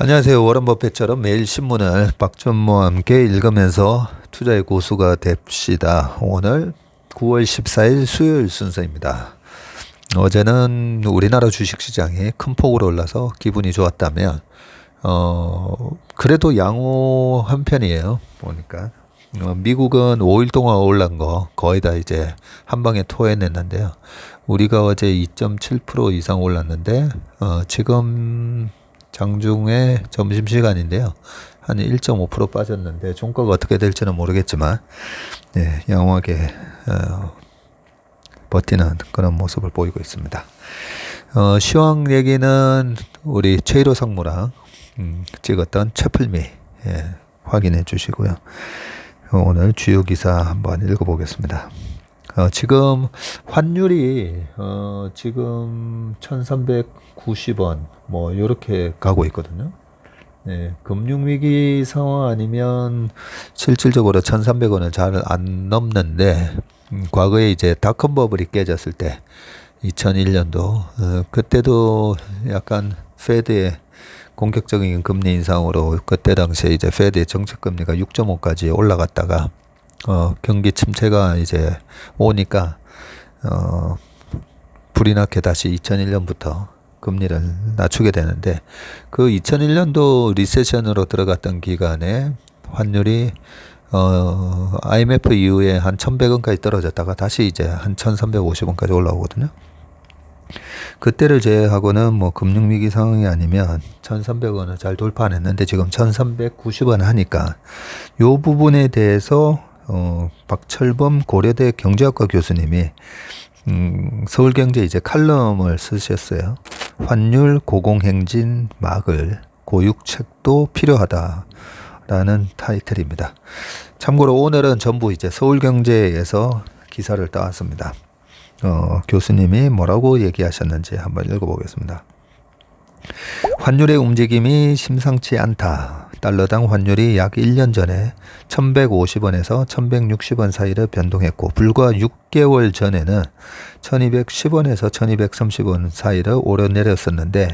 안녕하세요. 워런 버핏처럼 매일 신문을 박준모와 함께 읽으면서 투자의 고수가 됩시다. 오늘 9월 14일 수요일 순서입니다. 어제는 우리나라 주식시장이 큰 폭으로 올라서 기분이 좋았다면 그래도 양호한 편이에요. 보니까 미국은 5일 동안 올란 거 거의 다 이제 한 방에 토해냈는데요. 우리가 어제 2.7% 이상 올랐는데 지금 장중에 점심시간인데요. 한 1.5% 빠졌는데 종가가 어떻게 될지는 모르겠지만 네, 양호하게 버티는 그런 모습을 보이고 있습니다. 시황 얘기는 우리 최일호 상무랑 찍었던 채플미 확인해 주시고요. 오늘 주요 기사 한번 읽어보겠습니다. 지금 환율이 지금 1390원 뭐 요렇게 가고 있거든요. 네, 금융위기 상황 아니면 실질적으로 1300원을 잘 안 넘는데 과거에 이제 닷컴 버블이 깨졌을 때 2001년도 그때도 약간 페드의 공격적인 금리 인상으로 그때 당시에 이제 페드의 정책 금리가 6.5까지 올라갔다가 경기 침체가 이제 오니까 불이 나게 다시 2001년부터 금리를 낮추게 되는데 그 2001년도 리세션으로 들어갔던 기간에 환율이 IMF 이후에 한 1100원까지 떨어졌다가 다시 이제 한 1350원까지 올라오거든요. 그때를 제외하고는 뭐 금융위기 상황이 아니면 1300원을 잘 돌파 안 했는데 지금 1390원 하니까 요 부분에 대해서 박철범 고려대 경제학과 교수님이 서울경제 이제 칼럼을 쓰셨어요. 환율 고공행진 막을 고육책도 필요하다라는 타이틀입니다. 참고로 오늘은 전부 이제 서울경제에서 기사를 따왔습니다. 교수님이 뭐라고 얘기하셨는지 한번 읽어보겠습니다. 환율의 움직임이 심상치 않다. 달러당 환율이 약 1년 전에 1150원에서 1160원 사이를 변동했고 불과 6개월 전에는 1210원에서 1230원 사이를 오르내렸었는데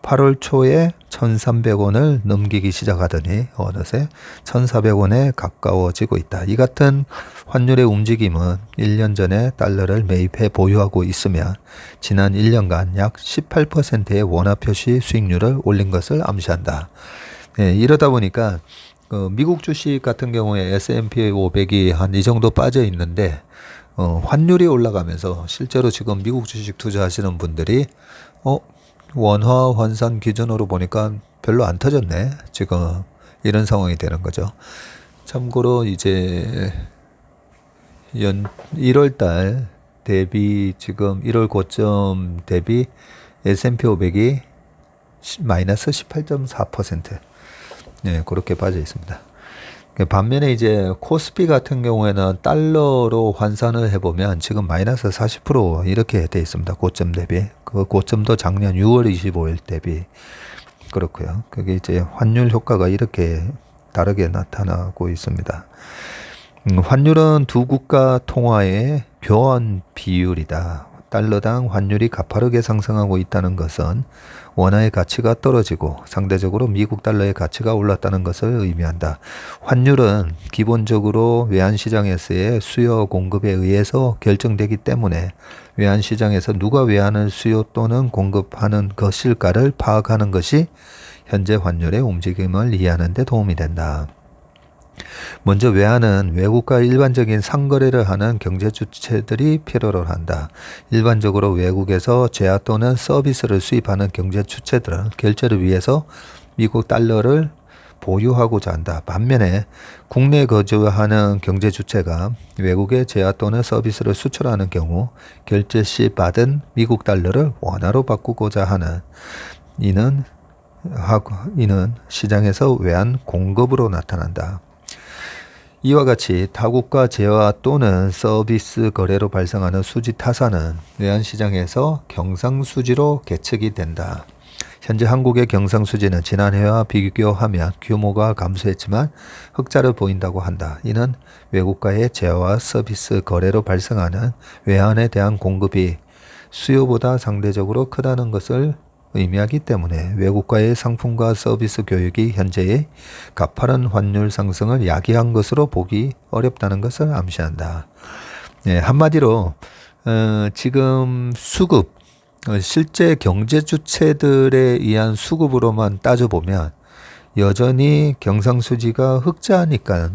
8월 초에 1300원을 넘기기 시작하더니 어느새 1400원에 가까워지고 있다. 이 같은 환율의 움직임은 1년 전에 달러를 매입해 보유하고 있으며 지난 1년간 약 18%의 원화 표시 수익률을 올린 것을 암시한다. 네, 이러다 보니까 미국 주식 같은 경우에 S&P 500이 한 이 정도 빠져 있는데 환율이 올라가면서 실제로 지금 미국 주식 투자하시는 분들이 원화 환산 기준으로 보니까 별로 안 터졌네. 지금 이런 상황이 되는 거죠. 참고로 이제 1월 달 대비 지금 1월 고점 대비 S&P 500이 마이너스 18.4%. 네, 그렇게 빠져 있습니다. 반면에 이제 코스피 같은 경우에는 달러로 환산을 해보면 지금 마이너스 40% 이렇게 돼 있습니다. 고점 대비. 그 고점도 작년 6월 25일 대비. 그렇고요. 그게 이제 환율 효과가 이렇게 다르게 나타나고 있습니다. 환율은 두 국가 통화의 교환 비율이다. 달러당 환율이 가파르게 상승하고 있다는 것은 원화의 가치가 떨어지고 상대적으로 미국 달러의 가치가 올랐다는 것을 의미한다. 환율은 기본적으로 외환시장에서의 수요 공급에 의해서 결정되기 때문에 외환시장에서 누가 외환을 수요 또는 공급하는 것일까를 파악하는 것이 현재 환율의 움직임을 이해하는 데 도움이 된다. 먼저 외환은 외국과 일반적인 상거래를 하는 경제 주체들이 필요로 한다. 일반적으로 외국에서 재화 또는 서비스를 수입하는 경제 주체들은 결제를 위해서 미국 달러를 보유하고자 한다. 반면에 국내에 거주하는 경제 주체가 외국에 재화 또는 서비스를 수출하는 경우 결제 시 받은 미국 달러를 원화로 바꾸고자 하는 이는 시장에서 외환 공급으로 나타난다. 이와 같이 타국가 재화 또는 서비스 거래로 발생하는 수지 타산은 외환시장에서 경상수지로 계측이 된다. 현재 한국의 경상수지는 지난해와 비교하면 규모가 감소했지만 흑자를 보인다고 한다. 이는 외국과의 재화 서비스 거래로 발생하는 외환에 대한 공급이 수요보다 상대적으로 크다는 것을 의미하기 때문에 외국과의 상품과 서비스 교육이 현재의 가파른 환율 상승을 야기한 것으로 보기 어렵다는 것을 암시한다. 네, 한마디로 지금 수급, 실제 경제 주체들에 의한 수급으로만 따져보면 여전히 경상수지가 흑자니까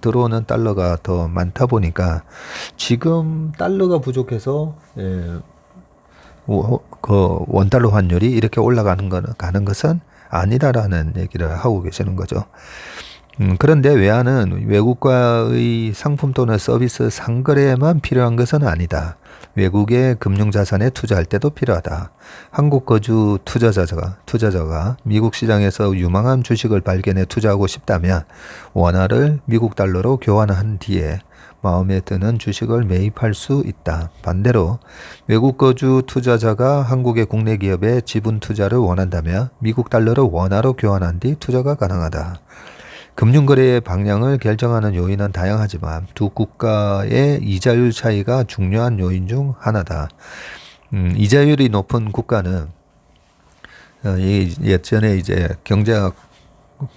들어오는 달러가 더 많다 보니까 지금 달러가 부족해서 그 원달러 환율이 이렇게 올라가는 가는 것은 아니다라는 얘기를 하고 계시는 거죠. 그런데 외환은 외국과의 상품 또는 서비스 상거래에만 필요한 것은 아니다. 외국의 금융자산에 투자할 때도 필요하다. 한국 거주 투자자가 미국 시장에서 유망한 주식을 발견해 투자하고 싶다면 원화를 미국 달러로 교환한 뒤에 마음에 드는 주식을 매입할 수 있다. 반대로 외국 거주 투자자가 한국의 국내 기업에 지분 투자를 원한다면 미국 달러를 원화로 교환한 뒤 투자가 가능하다. 금융거래의 방향을 결정하는 요인은 다양하지만 두 국가의 이자율 차이가 중요한 요인 중 하나다. 이자율이 높은 국가는 예전에 이제 경제학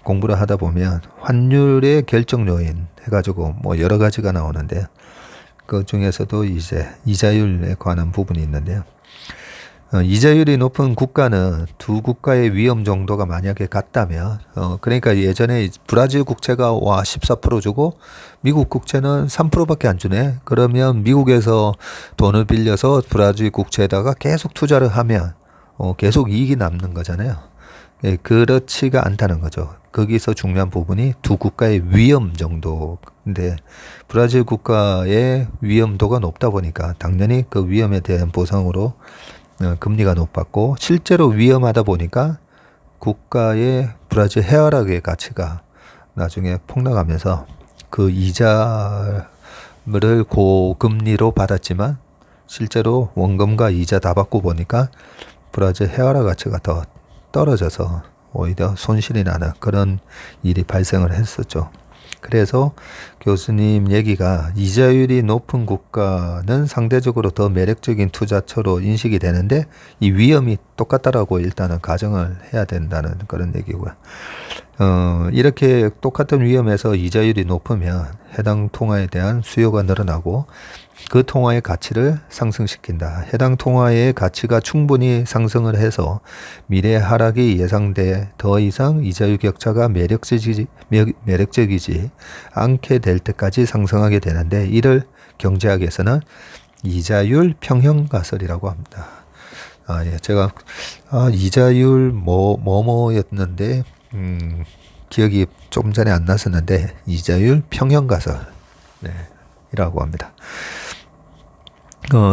공부를 하다 보면 환율의 결정 요인 해가지고 뭐 여러 가지가 나오는데 그 중에서도 이제 이자율에 관한 부분이 있는데요. 이자율이 높은 국가는 두 국가의 위험 정도가 만약에 같다면 그러니까 예전에 브라질 국채가 14% 주고 미국 국채는 3%밖에 안 주네. 그러면 미국에서 돈을 빌려서 브라질 국채에다가 계속 투자를 하면 계속 이익이 남는 거잖아요. 그렇지가 않다는 거죠. 거기서 중요한 부분이 두 국가의 위험 정도인데 브라질 국가의 위험도가 높다 보니까 당연히 그 위험에 대한 보상으로 금리가 높았고 실제로 위험하다 보니까 국가의 브라질 헤아락의 가치가 나중에 폭락하면서 그 이자를 고금리로 받았지만 실제로 원금과 이자 다 받고 보니까 브라질 헤아락 가치가 더 떨어져서 오히려 손실이 나는 그런 일이 발생을 했었죠. 그래서 교수님 얘기가 이자율이 높은 국가는 상대적으로 더 매력적인 투자처로 인식이 되는데 이 위험이 똑같다라고 일단은 가정을 해야 된다는 그런 얘기고요. 이렇게 똑같은 위험에서 이자율이 높으면 해당 통화에 대한 수요가 늘어나고 그 통화의 가치를 상승시킨다. 해당 통화의 가치가 충분히 상승을 해서 미래 하락이 예상돼 더 이상 이자율 격차가 매력적이지 않게 될 때까지 상승하게 되는데 이를 경제학에서는 이자율 평형가설이라고 합니다. 예, 제가 이자율 뭐였는데 기억이 좀 전에 안 났었는데 이자율 평형가설 이라고 합니다.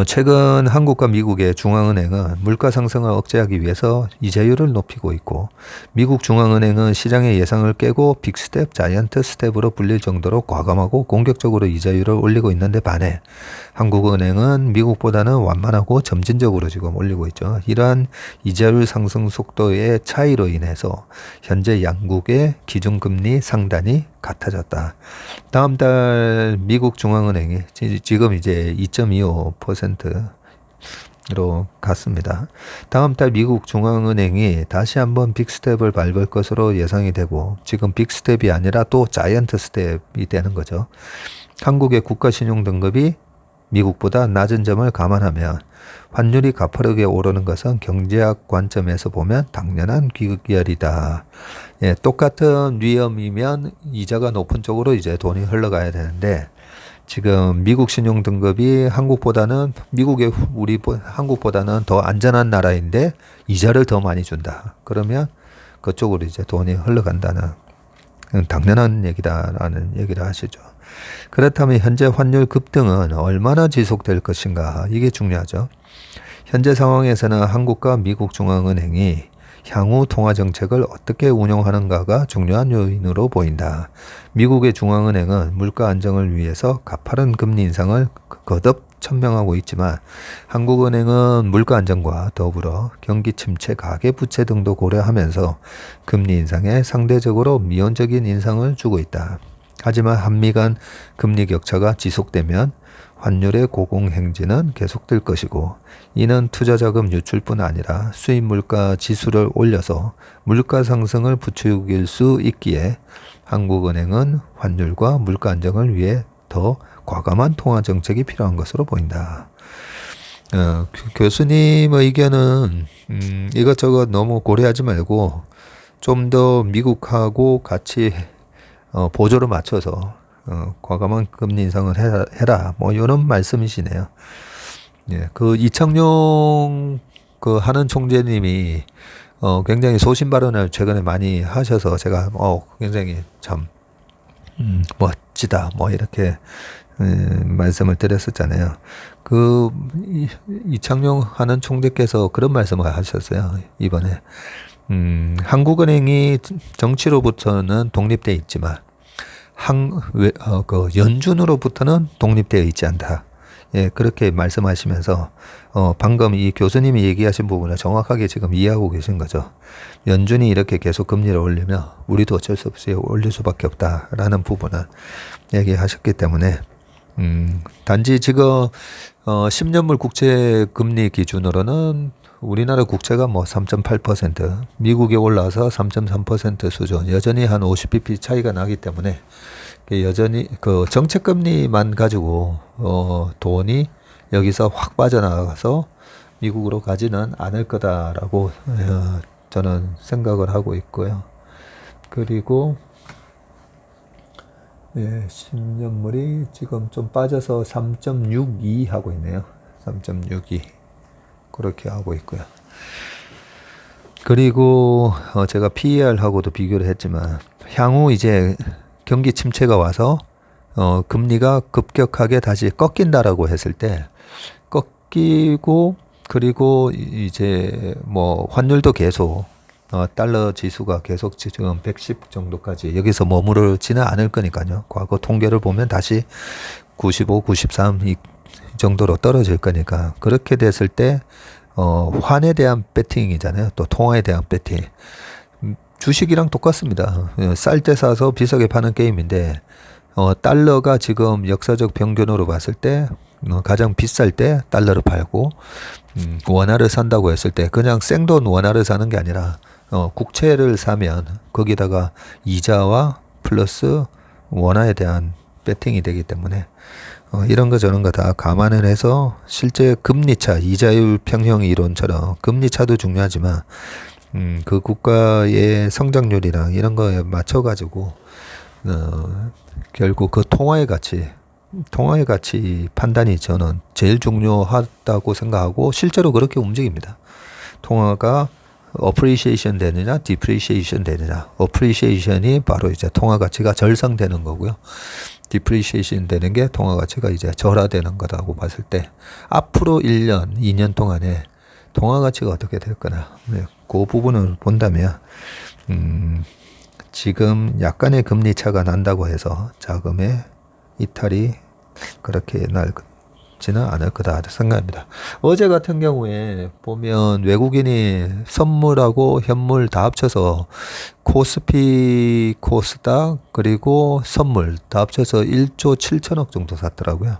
최근 한국과 미국의 중앙은행은 물가 상승을 억제하기 위해서 이자율을 높이고 있고 미국 중앙은행은 시장의 예상을 깨고 빅스텝, 자이언트 스텝으로 불릴 정도로 과감하고 공격적으로 이자율을 올리고 있는데 반해 한국은행은 미국보다는 완만하고 점진적으로 지금 올리고 있죠. 이러한 이자율 상승 속도의 차이로 인해서 현재 양국의 기준금리 상단이 같아졌다. 다음 달 미국 중앙은행이 지금 이제 2.25%로 갔습니다. 다음 달 미국 중앙은행이 다시 한번 빅스텝을 밟을 것으로 예상이 되고 지금 빅스텝이 아니라 또 자이언트 스텝이 되는 거죠. 한국의 국가신용 등급이 미국보다 낮은 점을 감안하면 환율이 가파르게 오르는 것은 경제학 관점에서 보면 당연한 귀결이다. 예, 똑같은 위험이면 이자가 높은 쪽으로 이제 돈이 흘러가야 되는데 지금 미국 신용 등급이 한국보다는 한국보다는 더 안전한 나라인데 이자를 더 많이 준다. 그러면 그쪽으로 이제 돈이 흘러간다는 당연한 얘기다라는 얘기를 하시죠. 그렇다면 현재 환율 급등은 얼마나 지속될 것인가? 이게 중요하죠. 현재 상황에서는 한국과 미국 중앙은행이 향후 통화 정책을 어떻게 운영하는가가 중요한 요인으로 보인다. 미국의 중앙은행은 물가 안정을 위해서 가파른 금리 인상을 거듭 천명하고 있지만 한국은행은 물가 안정과 더불어 경기 침체, 가계 부채 등도 고려하면서 금리 인상에 상대적으로 미온적인 인상을 주고 있다. 하지만 한미 간 금리 격차가 지속되면 환율의 고공행진은 계속될 것이고 이는 투자자금 유출뿐 아니라 수입 물가 지수를 올려서 물가 상승을 부추길 수 있기에 한국은행은 환율과 물가 안정을 위해 더 과감한 통화 정책이 필요한 것으로 보인다. 교수님 의견은 이것저것 너무 고려하지 말고 좀 더 미국하고 같이 보조를 맞춰서 과감한 금리 인상을 해라. 뭐 이런 말씀이시네요. 예, 그 이창용 그 하는 총재님이 굉장히 소신 발언을 최근에 많이 하셔서 제가 굉장히 참 멋지다. 뭐 이렇게 말씀을 드렸었잖아요. 그 이창용 하는 총재께서 그런 말씀을 하셨어요. 이번에 한국은행이 정치로부터는 독립돼 있지만 그 연준으로부터는 독립되어 있지 않다. 예, 그렇게 말씀하시면서 방금 이 교수님이 얘기하신 부분을 정확하게 지금 이해하고 계신 거죠. 연준이 이렇게 계속 금리를 올리면 우리도 어쩔 수 없이 올릴 수밖에 없다라는 부분을 얘기하셨기 때문에 단지 지금 10년물 국채 금리 기준으로는 우리나라 국채가 뭐 3.8%, 미국에 올라서 3.3% 수준, 여전히 한 50bp 차이가 나기 때문에 여전히 그 정책 금리만 가지고 돈이 여기서 확 빠져나가서 미국으로 가지는 않을 거다라고 저는 생각을 하고 있고요. 그리고 10년물이 지금 좀 빠져서 3.62 하고 있네요. 3.62 그렇게 하고 있고요. 그리고 제가 PER하고도 비교를 했지만 향후 이제 경기 침체가 와서 금리가 급격하게 다시 꺾인다라고 했을 때 꺾이고 그리고 이제 뭐 환율도 계속 달러 지수가 계속 지금 110 정도까지 여기서 머무르지는 않을 거니까요. 과거 통계를 보면 다시 95, 93 이 정도로 떨어질 거니까 그렇게 됐을 때 환에 대한 배팅이잖아요. 또 통화에 대한 배팅. 주식이랑 똑같습니다. 쌀 때 사서 비싸게 파는 게임인데 달러가 지금 역사적 평균으로 봤을 때 가장 비쌀 때 달러를 팔고 원화를 산다고 했을 때 그냥 생돈 원화를 사는 게 아니라 국채를 사면 거기다가 이자와 플러스 원화에 대한 배팅이 되기 때문에 이런 거 저런 거 다 감안을 해서 실제 금리차, 이자율 평형 이론처럼 금리차도 중요하지만 그 국가의 성장률이랑 이런 거에 맞춰가지고 결국 그 통화의 가치 판단이 저는 제일 중요하다고 생각하고 실제로 그렇게 움직입니다. 통화가 appreciation 되느냐, depreciation 되느냐. appreciation이 바로 이제 통화 가치가 절상되는 거고요. depreciation 되는 게 통화 가치가 이제 절하되는 거라고 봤을 때 앞으로 1년, 2년 동안에 통화 가치가 어떻게 될 거나 그 부분을 본다면 지금 약간의 금리 차가 난다고 해서 자금의 이탈이 그렇게 날지는 않을 거다 생각합니다. 어제 같은 경우에 보면 외국인이 선물하고 현물 다 합쳐서 코스피, 코스닥 그리고 선물 다 합쳐서 1조 7천억 정도 샀더라고요.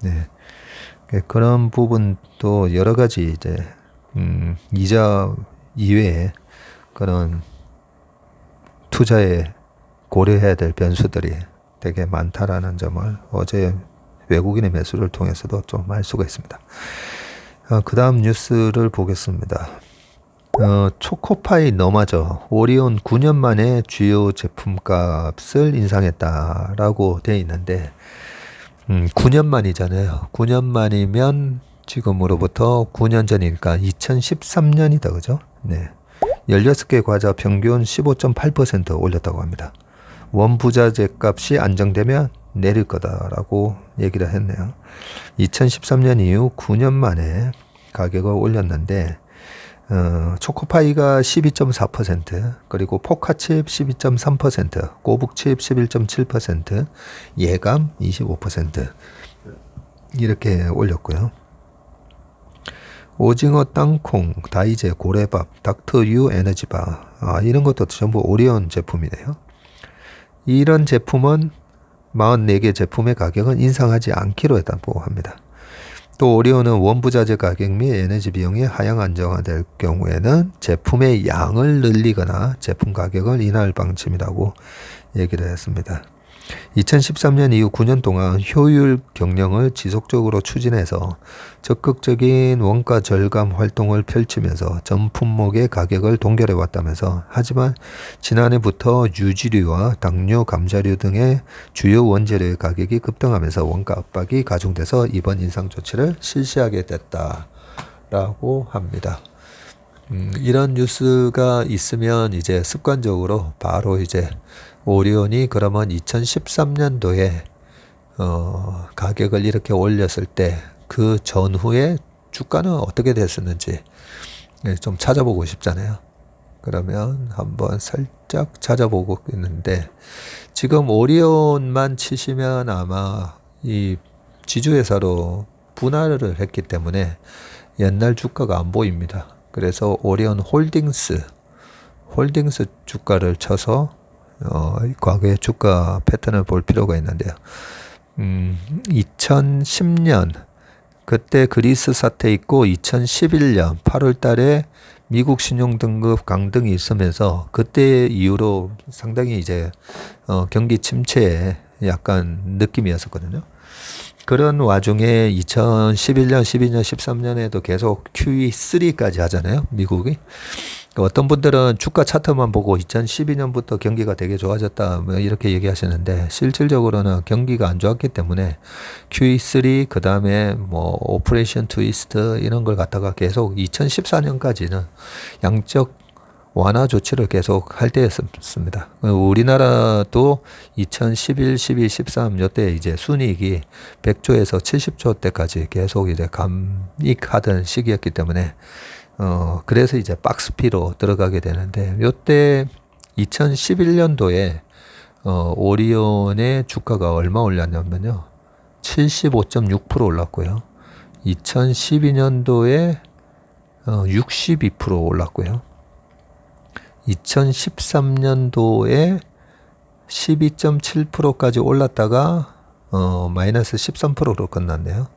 네. 그런 부분도 여러 가지 이제 이자 이외에 그런 투자에 고려해야 될 변수들이 되게 많다라는 점을 어제 외국인의 매수를 통해서도 좀 알 수가 있습니다. 그 다음 뉴스를 보겠습니다. 초코파이 너마저 오리온 9년 만에 주요 제품값을 인상했다라고 돼 있는데 9년 만이잖아요. 9년 만이면 지금으로부터 9년 전이니까 2013년이다. 그죠? 네. 16개 과자 평균 15.8% 올렸다고 합니다. 원부자재 값이 안정되면 내릴 거다라고 얘기를 했네요. 2013년 이후 9년 만에 가격을 올렸는데 초코파이가 12.4%, 그리고 포카칩 12.3%, 꼬북칩 11.7%, 예감 25% 이렇게 올렸고요. 오징어 땅콩, 다이제, 고래밥, 닥터유 에너지바 이런 것도 전부 오리온 제품이네요. 이런 제품은 44개 제품의 가격은 인상하지 않기로 했다고 합니다. 또 오리온은 원부자재 가격 및 에너지 비용이 하향 안정화될 경우에는 제품의 양을 늘리거나 제품 가격을 인하할 방침이라고 얘기를 했습니다. 2013년 이후 9년 동안 효율 경영을 지속적으로 추진해서 적극적인 원가 절감 활동을 펼치면서 전 품목의 가격을 동결해 왔다면서, 하지만 지난해부터 유지류와 당뇨, 감자류 등의 주요 원재료의 가격이 급등하면서 원가 압박이 가중돼서 이번 인상 조치를 실시하게 됐다라고 합니다. 이런 뉴스가 있으면 이제 습관적으로 바로 이제 오리온이 그러면 2013년도에 가격을 이렇게 올렸을 때 그 전후에 주가는 어떻게 됐었는지 좀 찾아보고 싶잖아요. 그러면 한번 살짝 찾아보고 있는데, 지금 오리온만 치시면 아마 이 지주회사로 분할을 했기 때문에 옛날 주가가 안 보입니다. 그래서 오리온 홀딩스 주가를 쳐서 과거의 주가 패턴을 볼 필요가 있는데요. 2010년 그때 그리스 사태 있고 2011년 8월 달에 미국 신용 등급 강등이 있으면서 그때 이후로 상당히 이제 경기 침체에 약간 느낌이었었거든요. 그런 와중에 2011년, 12년, 13년에도 계속 QE3까지 하잖아요, 미국이. 어떤 분들은 주가 차트만 보고 2012년부터 경기가 되게 좋아졌다 뭐 이렇게 얘기하시는데, 실질적으로는 경기가 안 좋았기 때문에 QE3 그 다음에 뭐 오퍼레이션 트위스트 이런 걸 갖다가 계속 2014년까지는 양적 완화 조치를 계속 할 때였습니다. 우리나라도 2011, 12, 13 요때 이제 순이익이 100조에서 70조 때까지 계속 이제 감익하던 시기였기 때문에 그래서 이제 박스피로 들어가게 되는데, 요때 2011년도에 오리온의 주가가 얼마 올랐냐면요, 75.6% 올랐고요. 2012년도에 62% 올랐고요. 2013년도에 12.7%까지 올랐다가 마이너스 13%로 끝났네요.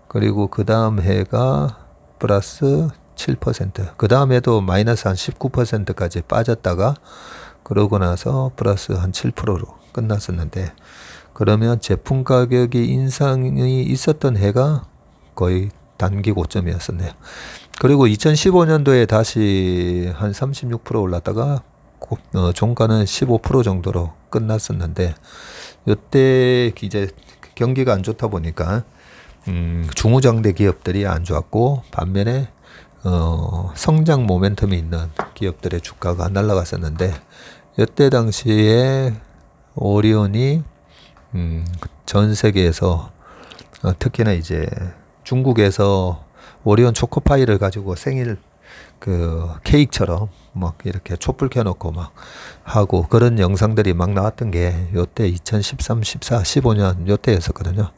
그리고 그 다음 해가 플러스 7%, 그 다음에도 마이너스 한 19%까지 빠졌다가 그러고 나서 플러스 한 7%로 끝났었는데, 그러면 제품 가격이 인상이 있었던 해가 거의 단기 고점이었었네요. 그리고 2015년도에 다시 한 36% 올랐다가 종가는 15% 정도로 끝났었는데, 이때 이제 경기가 안 좋다 보니까 중후장대 기업들이 안 좋았고, 반면에 성장 모멘텀이 있는 기업들의 주가가 날아갔었는데, 이때 당시에 오리온이 전 세계에서 특히나 이제 중국에서 오리온 초코파이를 가지고 생일 그 케이크처럼 막 이렇게 촛불 켜놓고 막 하고 그런 영상들이 막 나왔던 게 요때 2013, 14, 15년 요때였었거든요.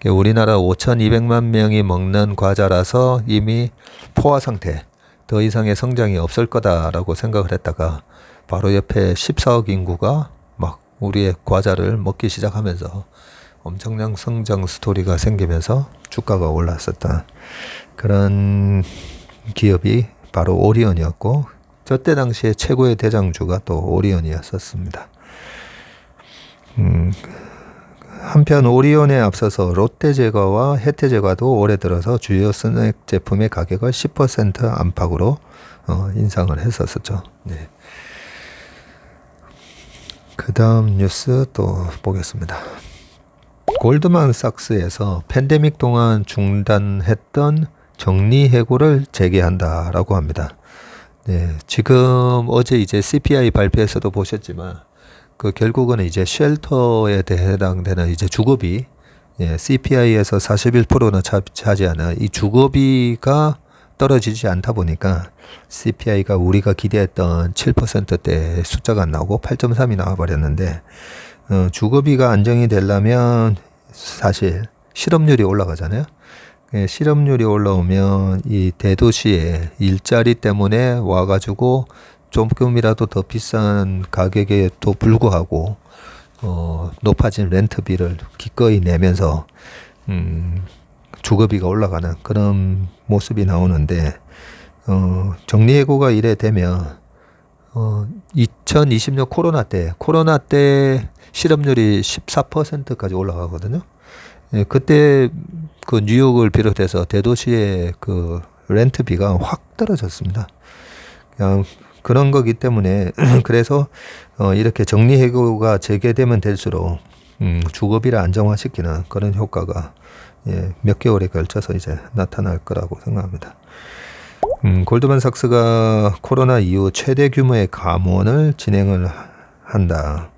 우리나라 5,200만 명이 먹는 과자라서 이미 포화 상태, 더 이상의 성장이 없을 거다라고 생각을 했다가 바로 옆에 14억 인구가 막 우리의 과자를 먹기 시작하면서 엄청난 성장 스토리가 생기면서 주가가 올랐었다. 그런 기업이 바로 오리온이었고, 저때 당시에 최고의 대장주가 또 오리온이었었습니다. 한편 오리온에 앞서서 롯데제과와 혜태제과도 올해 들어서 주요 스낵 제품의 가격을 10% 안팎으로 인상을 했었죠. 네. 그 다음 뉴스 또 보겠습니다. 골드만삭스에서 팬데믹 동안 중단했던 정리해고를 재개한다라고 합니다. 네, 지금 어제 이제 CPI 발표에서도 보셨지만 그 결국은 이제 쉘터에 해당되는 이제 주거비, CPI에서 41%는 차지하는 이 주거비가 떨어지지 않다 보니까 CPI가 우리가 기대했던 7%대 숫자가 안 나오고 8.3이 나와버렸는데, 주거비가 안정이 되려면 사실 실업률이 올라가잖아요. 실업률이 올라오면 이 대도시에 일자리 때문에 와가지고 조금이라도 더 비싼 가격에도 불구하고 높아진 렌트비를 기꺼이 내면서 주거비가 올라가는 그런 모습이 나오는데, 정리해고가 이래 되면 2020년 코로나 때 실업률이 14%까지 올라가거든요. 예, 그때 그 뉴욕을 비롯해서 대도시의 그 렌트비가 확 떨어졌습니다. 그냥 그런 거기 때문에 그래서 이렇게 정리해고가 재개되면 될수록 주거비를 안정화시키는 그런 효과가 몇 개월에 걸쳐서 이제 나타날 거라고 생각합니다. 골드만삭스가 코로나 이후 최대 규모의 감원을 진행을 한다.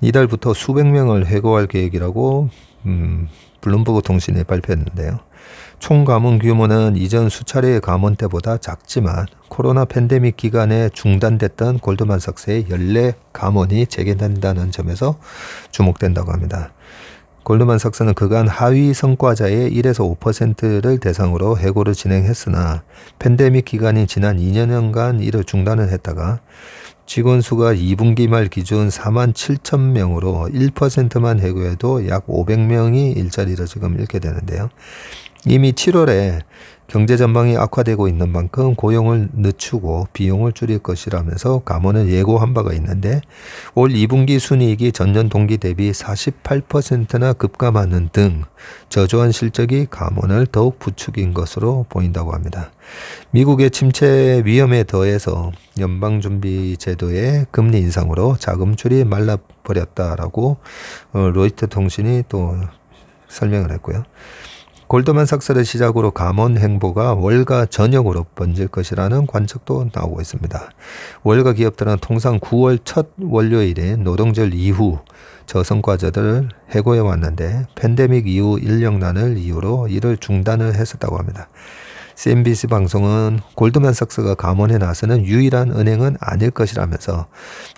이달부터 수백 명을 해고할 계획이라고 블룸버그 통신이 발표했는데요. 총 감원 규모는 이전 수차례의 감원 때보다 작지만 코로나 팬데믹 기간에 중단됐던 골드만삭스의 연례 감원이 재개된다는 점에서 주목된다고 합니다. 골드만삭스는 그간 하위 성과자의 1에서 5%를 대상으로 해고를 진행했으나 팬데믹 기간이 지난 2년간 이를 중단을 했다가 직원 수가 2분기 말 기준 4만 7천 명으로 1%만 해고해도 약 500명이 일자리를 지금 잃게 되는데요. 이미 7월에 경제 전망이 악화되고 있는 만큼 고용을 늦추고 비용을 줄일 것이라면서 감원을 예고한 바가 있는데 올 2분기 순이익이 전년 동기 대비 48%나 급감하는 등 저조한 실적이 감원을 더욱 부추긴 것으로 보인다고 합니다. 미국의 침체 위험에 더해서 연방준비제도의 금리 인상으로 자금줄이 말라버렸다라고 로이터 통신이 또 설명을 했고요. 골드만삭스를 시작으로 감원 행보가 월가 전역으로 번질 것이라는 관측도 나오고 있습니다. 월가 기업들은 통상 9월 첫 월요일인 노동절 이후 저성과자들을 해고해 왔는데 팬데믹 이후 인력난을 이유로 이를 중단을 했었다고 합니다. CNBC 방송은 골드만삭스가 감원에 나서는 유일한 은행은 아닐 것이라면서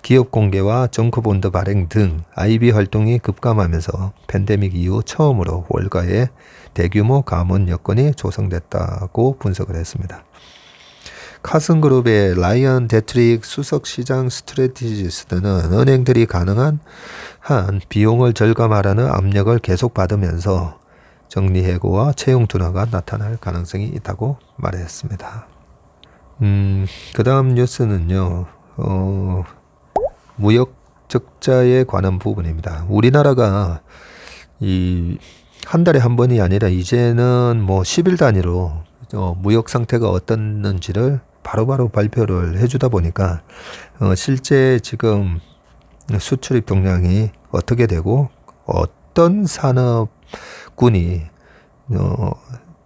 기업 공개와 정커본드 발행 등 IB 활동이 급감하면서 팬데믹 이후 처음으로 월가에 대규모 감원 여건이 조성됐다고 분석을 했습니다. 카슨그룹의 라이언 데트릭 수석시장 스트래티지스트는 은행들이 가능한 한 비용을 절감하라는 압력을 계속 받으면서 정리해고와 채용 둔화가 나타날 가능성이 있다고 말했습니다. 그 다음 뉴스는요, 무역 적자에 관한 부분입니다. 우리나라가 한 달에 한 번이 아니라 이제는 10일 단위로 무역 상태가 어떻는지를 바로바로 발표를 해주다 보니까 실제 지금 수출입 동향이 어떻게 되고 어떤 산업군이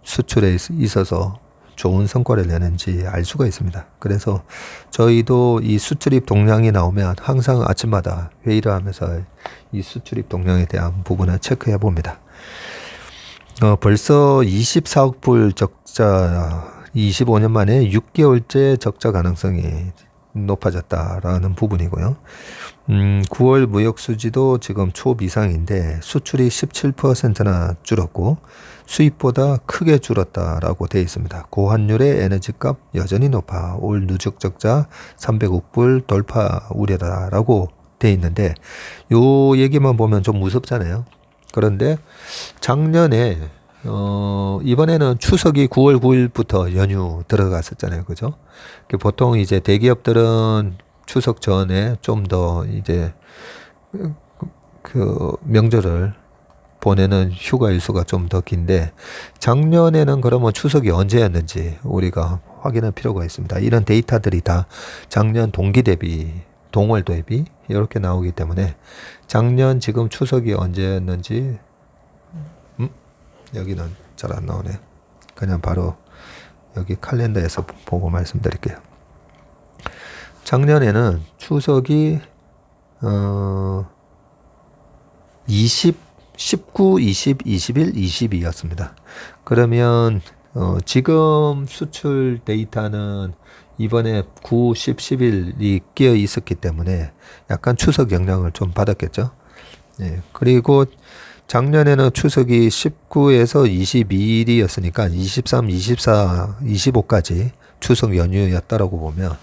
수출에 있어서 좋은 성과를 내는지 알 수가 있습니다. 그래서 저희도 이 수출입 동향이 나오면 항상 아침마다 회의를 하면서 이 수출입 동향에 대한 부분을 체크해 봅니다. 벌써 24억 불 적자, 25년 만에 6개월째 적자 가능성이 높아졌다라는 부분이고요. 9월 무역 수지도 지금 초미상인데 수출이 17%나 줄었고 수입보다 크게 줄었다라고 되어 있습니다. 고환율의 에너지값 여전히 높아 올 누적 적자 300억 불 돌파 우려다라고 되어 있는데 요 얘기만 보면 좀 무섭잖아요. 그런데 작년에 이번에는 추석이 9월 9일부터 연휴 들어갔었잖아요. 그죠? 보통 이제 대기업들은 추석 전에 좀 더 이제 그 명절을 보내는 휴가 일수가 좀 더 긴데 작년에는 그러면 추석이 언제였는지 우리가 확인할 필요가 있습니다. 이런 데이터들이 다 작년 동기 대비 동월 대비 이렇게 나오기 때문에 작년 지금 추석이 언제였는지 여기는 잘 안 나오네. 그냥 바로 여기 칼렌더에서 보고 말씀드릴게요. 작년에는 추석이 19, 20, 21, 22였습니다. 그러면 지금 수출 데이터는 이번에 9, 10, 11이 끼어 있었기 때문에 약간 추석 영향을 좀 받았겠죠. 네. 그리고 작년에는 추석이 19에서 22일이었으니까 23, 24, 25까지 추석 연휴였다라고 보면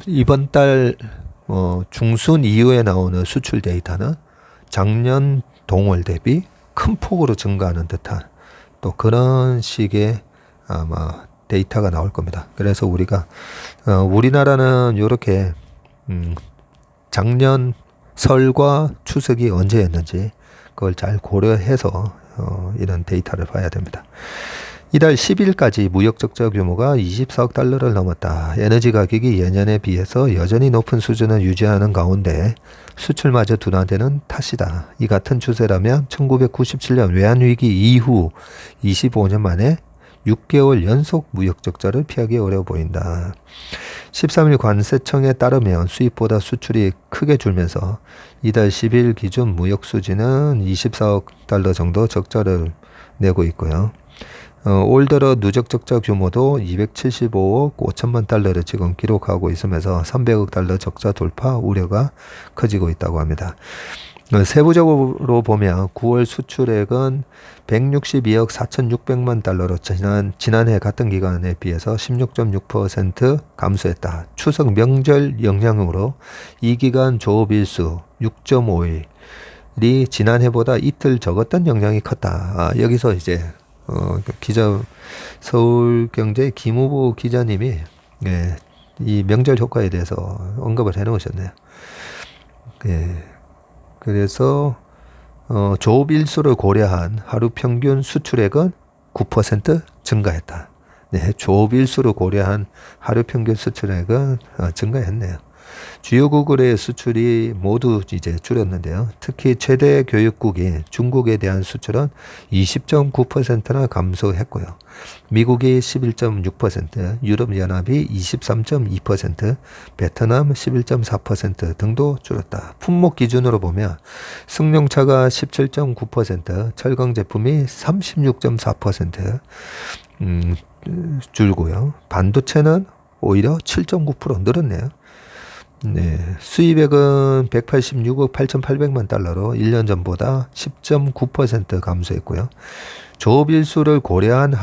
이번 달 중순 이후에 나오는 수출 데이터는 작년 동월 대비 큰 폭으로 증가하는 듯한 또 그런 식의 아마 데이터가 나올 겁니다. 그래서 우리가 우리나라는 이렇게 작년 설과 추석이 언제였는지 그걸 잘 고려해서 이런 데이터를 봐야 됩니다. 이달 10일까지 무역 적자 규모가 24억 달러를 넘었다. 에너지 가격이 예년에 비해서 여전히 높은 수준을 유지하는 가운데 수출마저 둔화되는 탓이다. 이 같은 추세라면 1997년 외환위기 이후 25년 만에 6개월 연속 무역 적자를 피하기 어려워 보인다. 13일 관세청에 따르면 수입보다 수출이 크게 줄면서 이달 10일 기준 무역 수지는 24억 달러 정도 적자를 내고 있고요. 올 들어 누적 적자 규모도 275억 5천만 달러를 지금 기록하고 있으면서 300억 달러 적자 돌파 우려가 커지고 있다고 합니다. 세부적으로 보면 9월 수출액은 162억 4,600만 달러로 지난해 같은 기간에 비해서 16.6% 감소했다. 추석 명절 영향으로 이 기간 조업일수 6.5일이 지난해보다 이틀 적었던 영향이 컸다. 여기서 이제 서울경제 김우보 기자님이 이 명절 효과에 대해서 언급을 해놓으셨네요. 그래서 조업 일수를 고려한 하루 평균 수출액은 9% 증가했다. 조업 일수를 고려한 하루 평균 수출액은 증가했네요. 주요국의 수출이 모두 이제 줄었는데요. 특히 최대 교역국인 중국에 대한 수출은 20.9%나 감소했고요. 미국이 11.6%, 유럽연합이 23.2%, 베트남 11.4% 등도 줄었다. 품목 기준으로 보면 승용차가 17.9%, 철강 제품이 36.4% 줄고요. 반도체는 오히려 7.9% 늘었네요. 수입액은 186억 8,800만 달러로 1년 전보다 10.9% 감소했고요. 조업일수를 고려한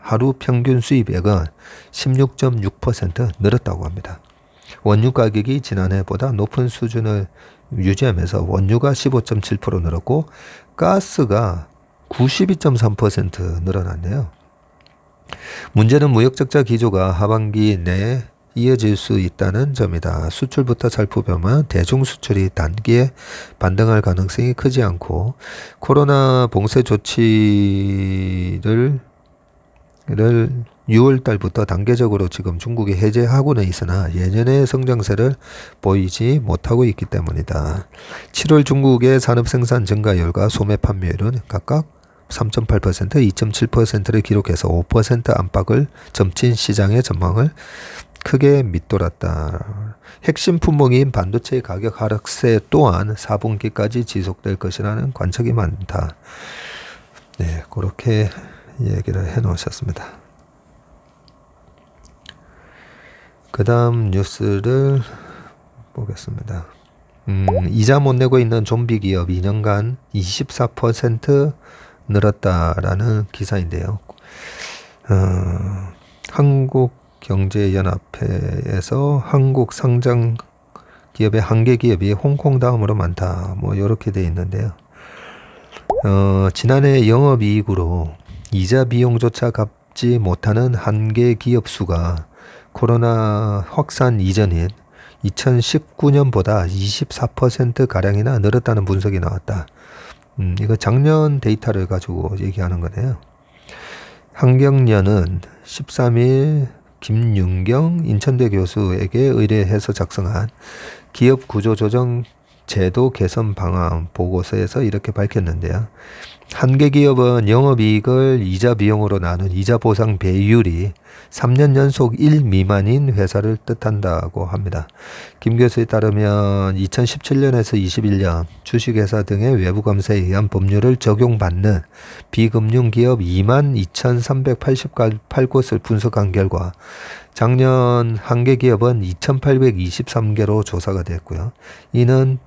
하루 평균 수입액은 16.6% 늘었다고 합니다. 원유 가격이 지난해보다 높은 수준을 유지하면서 원유가 15.7% 늘었고 가스가 92.3% 늘어났네요. 문제는 무역적자 기조가 하반기 내에 이어질 수 있다는 점이다. 수출부터 살펴보면 대중 수출이 단기에 반등할 가능성이 크지 않고 코로나 봉쇄 조치를 6월 달부터 단계적으로 지금 중국이 해제하고는 있으나 예년의 성장세를 보이지 못하고 있기 때문이다. 7월 중국의 산업 생산 증가율과 소매 판매율은 각각 3.8%, 2.7%를 기록해서 5% 안팎을 점친 시장의 전망을 크게 밑돌았다. 핵심 품목인 반도체 가격 하락세 또한 4분기까지 지속될 것이라는 관측이 많다. 그렇게 얘기를 해 놓으셨습니다. 그 다음 뉴스를 보겠습니다. 이자 못 내고 있는 좀비 기업 2년간 24% 늘었다라는 기사인데요. 한국경제연합회에서 한국 상장 기업의 한계 기업이 홍콩 다음으로 많다. 이렇게 돼 있는데요. 지난해 영업이익으로 이자 비용조차 갚지 못하는 한계 기업 수가 코로나 확산 이전인 2019년보다 24%가량이나 늘었다는 분석이 나왔다. 이거 작년 데이터를 가지고 얘기하는 거네요. 한경련은 13일 김윤경 인천대 교수에게 의뢰해서 작성한 기업 구조조정 제도 개선 방안 보고서에서 이렇게 밝혔는데요. 한계 기업은 영업이익을 이자 비용으로 나눈 이자 보상 배율이 3년 연속 1 미만인 회사를 뜻한다고 합니다. 김 교수에 따르면 2017년에서 21년 주식회사 등의 외부 감사에 의한 법률을 적용받는 비금융기업 22,388곳을 분석한 결과 작년 한계 기업은 2,823개로 조사가 됐고요. 이는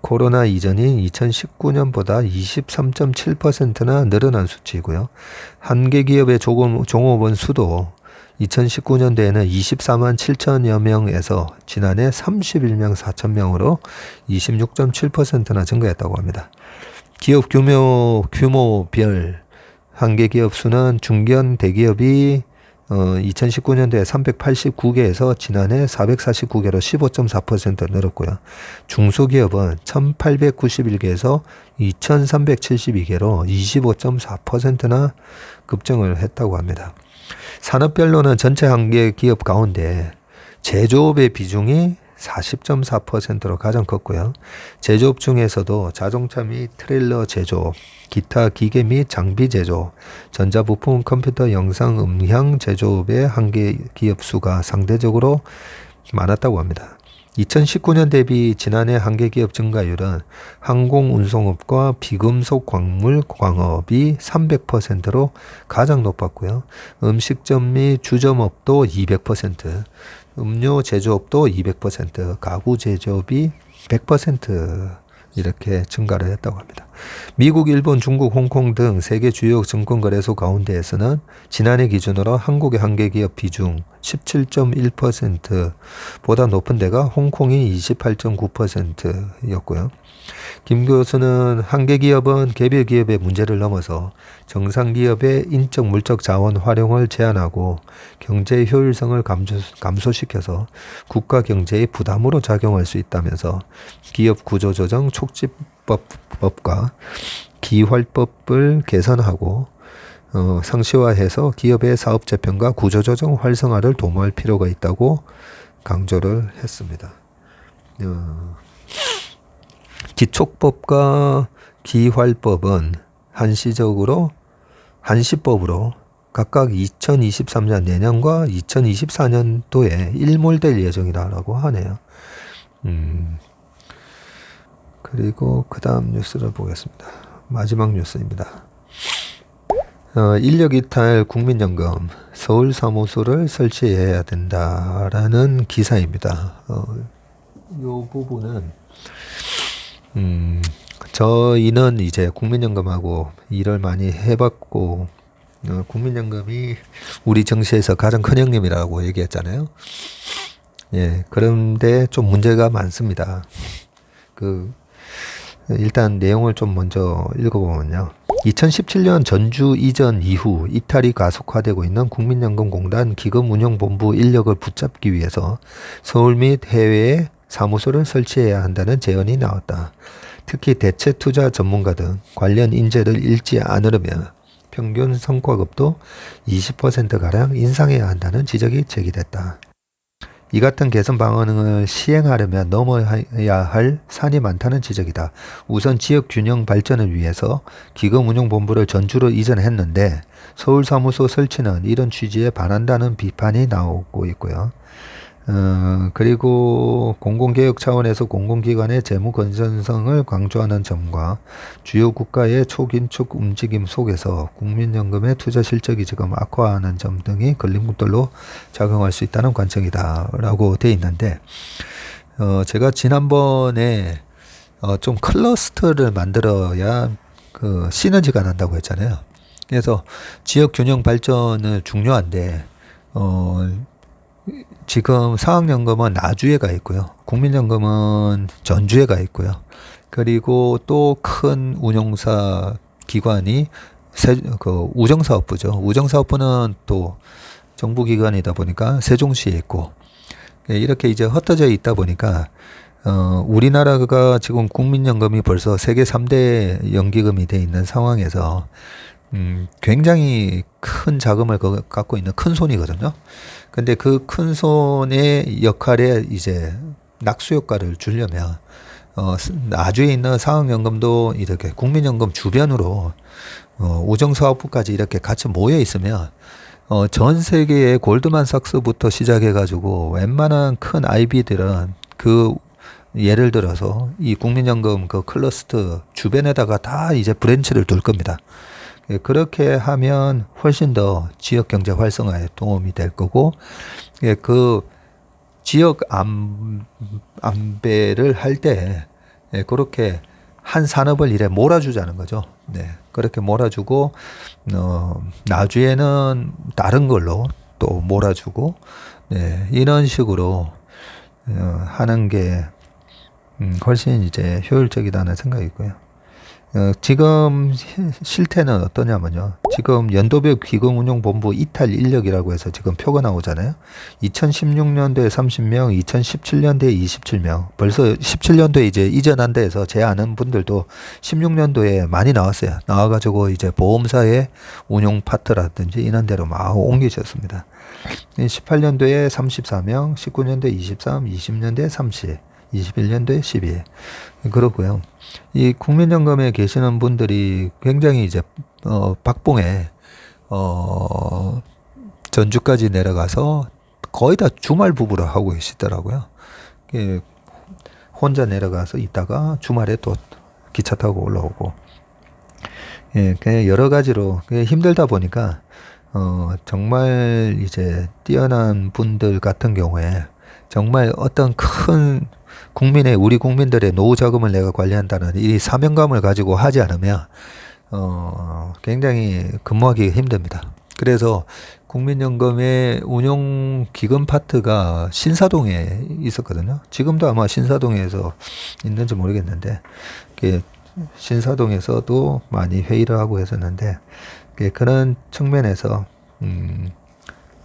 코로나 이전인 2019년보다 23.7%나 늘어난 수치이고요. 한계 기업의 종업원 수도 2019년도에는 24만 7천여 명에서 지난해 31명 4천 명으로 26.7%나 증가했다고 합니다. 기업 규모별 한계 기업 수는 중견 대기업이 2019년도에 389개에서 지난해 449개로 15.4% 늘었고요. 중소기업은 1891개에서 2372개로 25.4%나 급증을 했다고 합니다. 산업별로는 전체 한계 기업 가운데 제조업의 비중이 40.4%로 가장 컸고요. 제조업 중에서도 자동차 및 트레일러 제조업, 기타 기계 및 장비 제조업, 전자부품, 컴퓨터, 영상, 음향 제조업의 한계 기업 수가 상대적으로 많았다고 합니다. 2019년 대비 지난해 한계 기업 증가율은 항공운송업과 비금속 광물 광업이 300%로 가장 높았고요. 음식점 및 주점업도 200%, 음료 제조업도 200%, 가구 제조업이 100% 이렇게 증가를 했다고 합니다. 미국, 일본, 중국, 홍콩 등 세계 주요 증권거래소 가운데에서는 지난해 기준으로 한국의 한계기업 비중 17.1%보다 높은 데가 홍콩이 28.9%였고요. 김 교수는 한계기업은 개별 기업의 문제를 넘어서 정상기업의 인적 물적 자원 활용을 제한하고 경제 효율성을 감소시켜서 국가 경제의 부담으로 작용할 수 있다면서 기업 구조조정 촉진법과 기활법을 개선하고 상시화해서 기업의 사업 재편과 구조조정 활성화를 도모할 필요가 있다고 강조를 했습니다. 기촉법과 기활법은 한시법으로 각각 2023년 내년과 2024년도에 일몰될 예정이라고 하네요. 그리고 그 다음 뉴스를 보겠습니다. 마지막 뉴스입니다. 인력이탈 국민연금 서울 사무소를 설치해야 된다라는 기사입니다. 이 부분은 저희는 이제 국민연금하고 일을 많이 해봤고 국민연금이 우리 정시에서 가장 큰 형님이라고 얘기했잖아요. 예, 그런데 좀 문제가 많습니다. 일단 내용을 좀 먼저 읽어보면요. 2017년 전주 이전 이후 이탈이 가속화되고 있는 국민연금공단 기금운용본부 인력을 붙잡기 위해서 서울 및 해외에 사무소를 설치해야 한다는 제언이 나왔다. 특히 대체투자 전문가 등 관련 인재를 잃지 않으려면 평균 성과급도 20%가량 인상해야 한다는 지적이 제기됐다. 이 같은 개선 방안을 시행하려면 넘어야 할 산이 많다는 지적이다. 우선 지역 균형 발전을 위해서 기금운용본부를 전주로 이전했는데 서울 사무소 설치는 이런 취지에 반한다는 비판이 나오고 있고요. 그리고 공공개혁 차원에서 공공기관의 재무 건전성을 강조하는 점과 주요 국가의 초긴축 움직임 속에서 국민연금의 투자 실적이 지금 악화하는 점 등이 걸림돌로 작용할 수 있다는 관점이다 라고 돼 있는데 제가 지난번에 좀 클러스터를 만들어야 시너지가 난다고 했잖아요. 그래서 지역 균형 발전은 중요한데 지금 사학연금은 나주에 가 있고요. 국민연금은 전주에 가 있고요. 그리고 또 큰 운용사 기관이 우정사업부죠. 우정사업부는 또 정부기관이다 보니까 세종시에 있고 이렇게 이제 흩어져 있다 보니까 우리나라가 지금 국민연금이 벌써 세계 3대 연기금이 돼 있는 상황에서 굉장히 큰 자금을 갖고 있는 큰 손이거든요. 근데 그 큰 손의 역할에 이제 낙수 효과를 주려면 나주에 있는 사학연금도 이렇게 국민연금 주변으로 우정사업부까지 이렇게 같이 모여 있으면 전 세계의 골드만삭스부터 시작해가지고 웬만한 큰 IB들은 예를 들어서 이 국민연금 클러스터 주변에다가 다 이제 브랜치를 둘 겁니다. 그렇게 하면 훨씬 더 지역 경제 활성화에 도움이 될 거고, 그 지역 안배를 할 때 그렇게 한 산업을 이래 몰아주자는 거죠. 네, 그렇게 몰아주고 나주에는 다른 걸로 또 몰아주고, 네, 이런 식으로 하는 게 훨씬 이제 효율적이다는 생각이고요. 지금 실태는 어떠냐면요. 지금 연도별 기금운용본부 이탈 인력이라고 해서 지금 표가 나오잖아요. 2016년도에 30명, 2017년도에 27명. 벌써 17년도에 이제 이전한 데에서 제 아는 분들도 16년도에 많이 나왔어요. 나와가지고 이제 보험사의 운용 파트라든지 이런 데로 막 옮기셨습니다. 18년도에 34명, 19년도에 23, 20년도에 30. 21년도에 12. 그렇고요. 이 국민연금에 계시는 분들이 굉장히 이제 박봉에 전주까지 내려가서 거의 다 주말 부부를 하고 계시더라고요. 혼자 내려가서 있다가 주말에 또 기차 타고 올라오고. 예, 그냥 여러 가지로 힘들다 보니까 정말 이제 뛰어난 분들 같은 경우에 정말 어떤 큰 우리 국민들의 노후 자금을 내가 관리한다는 이 사명감을 가지고 하지 않으면 굉장히 근무하기 힘듭니다. 그래서 국민연금의 운용 기금 파트가 신사동에 있었거든요. 지금도 아마 신사동에서 있는지 모르겠는데 신사동에서도 많이 회의를 하고 했었는데 그런 측면에서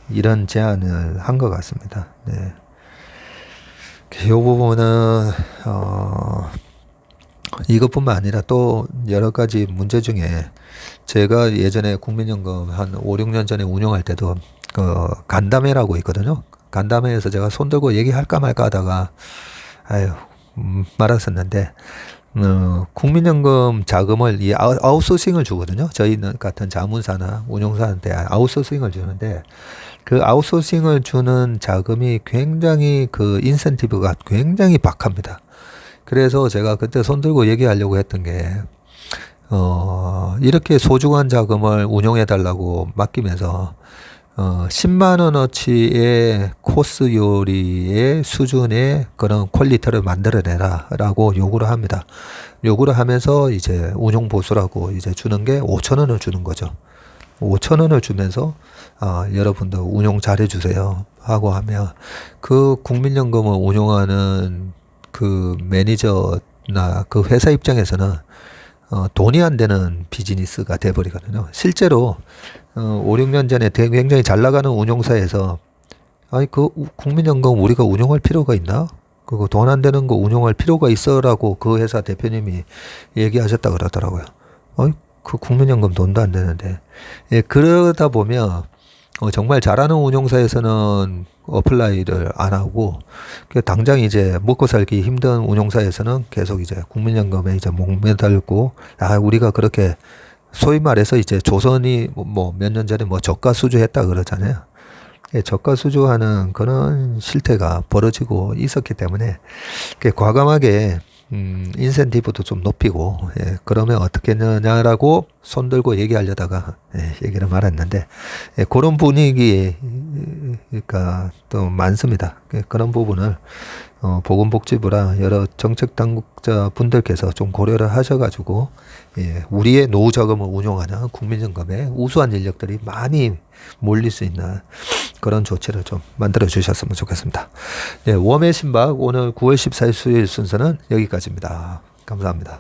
이런 제안을 한 것 같습니다. 네. 이 부분은 이것뿐만 아니라 또 여러 가지 문제 중에 제가 예전에 국민연금 한 5, 6년 전에 운영할 때도 간담회라고 있거든요. 간담회에서 제가 손들고 얘기할까 말까 하다가 말았었는데 국민연금 자금을 이 아웃소싱을 주거든요. 저희는 같은 자문사나 운용사한테 아웃소싱을 주는데 그 아웃소싱을 주는 자금이 굉장히 인센티브가 굉장히 박합니다. 그래서 제가 그때 손들고 얘기하려고 했던 게 이렇게 소중한 자금을 운용해 달라고 맡기면서 10만 원어치의 코스 요리의 수준의 그런 퀄리티를 만들어내라 라고 요구를 합니다. 요구를 하면서 이제 운용 보수라고 이제 주는 게 5천 원을 주는 거죠. 5천 원을 주면서 여러분들 운용 잘해주세요 하고 하면 그 국민연금을 운용하는 그 매니저나 그 회사 입장에서는 돈이 안 되는 비즈니스가 돼버리거든요. 실제로 5, 6년 전에 굉장히 잘 나가는 운용사에서 그 국민연금 우리가 운용할 필요가 있나? 그거 돈 안 되는 거 운용할 필요가 있어라고 그 회사 대표님이 얘기하셨다 그러더라고요. 그 국민연금 돈도 안 되는데. 예, 그러다 보면 정말 잘하는 운용사에서는 어플라이를 안 하고 당장 이제 먹고 살기 힘든 운용사에서는 계속 이제 국민연금에 이제 목매달고 우리가 그렇게 소위 말해서 이제 조선이 뭐 몇 년 전에 뭐 저가 수주했다 그러잖아요. 예, 저가 수주하는 그런 실태가 벌어지고 있었기 때문에 과감하게 인센티브도 좀 높이고 그러면 어떻게 했느냐라고 손들고 얘기하려다가 얘기를 말았는데 그런 분위기가 또 많습니다. 그런 부분을 보건복지부랑 여러 정책 당국자 분들께서 좀 고려를 하셔가지고 우리의 노후 자금을 운용하는 국민연금에 우수한 인력들이 많이 몰릴 수 있는 그런 조치를 좀 만들어 주셨으면 좋겠습니다. 웜의 신박 오늘 9월 14일 수요일 순서는 여기까지입니다. 감사합니다.